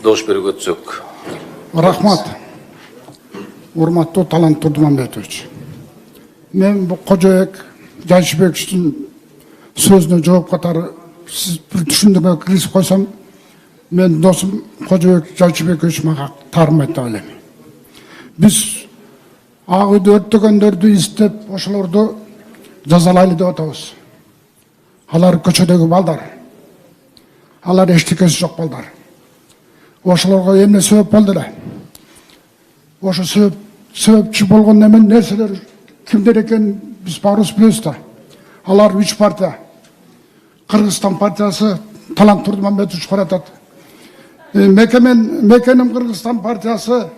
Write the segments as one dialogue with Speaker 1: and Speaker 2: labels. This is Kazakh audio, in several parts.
Speaker 1: добуш берүүгө өтсөк.
Speaker 2: Рахмат. Урматтуу Талант Турдумамбетович. Мен бу Кожоек Жайшыбековичтин сөзүнө жооп катары сиз бир түшүндүрмөгө киргизип койсом, мен досум Кожоек Жайшыбекович мага таарынбайт деп ойлойм. Биз ак үйдө өрттөгөндөрдү издеп, ошолорду жазалайлы деп атабыз. Алар көчөдөгү балдар. Алар эчтекеси жок балдар. Ошолорго эмне себеп болду эле? Ошо себепчи болгон нерселер кимдер экенин биз баарыбыз билебиз да. Алар 3 партия. Кыргызстан партиясы Талант Турдумамбетович баратат. Мекеним Кыргызстан партиясы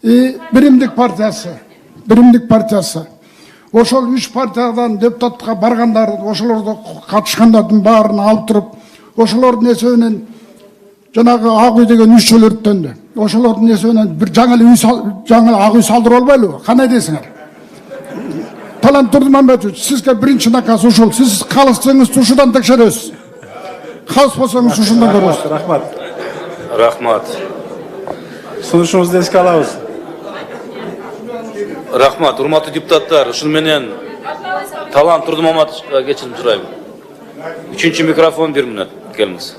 Speaker 2: и Биримдик партиясы. Ошол 3 партиядан депутатка баргандар, ошолорду катышкандардын баарын алып туруп, ошолордун эсебинен жанагы ак үй деген үй өрттөндү. Ошолордун эсебинен бир жаңы ак үй салдырып албайлыбы? Кандай дейсиңер? Талант Турдумамбетович, сизге биринчи наказ ушул. Сиз калысаңыз ушудан текшересиз. Калыспасаңыз ушундан көрөсүз.
Speaker 1: Рахмат.
Speaker 3: Сунушуңузду эске алабыз.
Speaker 1: Рахмат, урматтуу депутаттар, ушун менен Талант Турдумамбетовичке кечирим сурайм. 3-чү микрофон 1 мүнөт, келиңиз.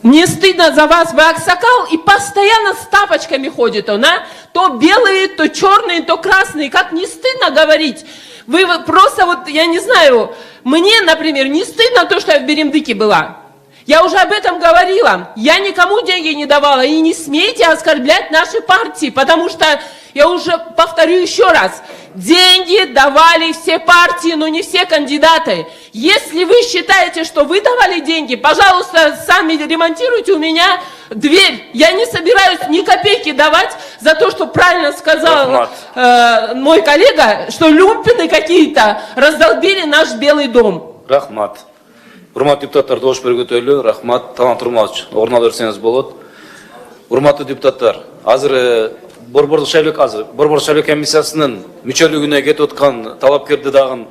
Speaker 4: Мне стыдно за вас, вы аксакал, и постоянно с тапочками ходит он, а? То белые, то черные, то красные. Как не стыдно говорить? Вы просто вот, я не знаю, мне, например, не стыдно то, что я в Беремдыке была. Я уже об этом говорила. Я никому деньги не давала. И не смейте оскорблять наши партии, потому что, я уже повторю еще раз, деньги давали все партии, но не все кандидаты. Если вы считаете, что вы давали деньги, пожалуйста, сами ремонтируйте у меня дверь. Я не собираюсь ни копейки давать за то, что правильно сказал мой коллега, что люмпины какие-то раздолбили наш Белый дом.
Speaker 1: Рахмат. Урматтуу депутаттар, добуш берүүгө рахмат. Талант Турдумамбетович, орун ала берсеңиз болот. Урматтуу депутаттар, азыр Борбордук шайлоо комиссиясынын мүчөлүгүнө кетип аткан талапкерди дагы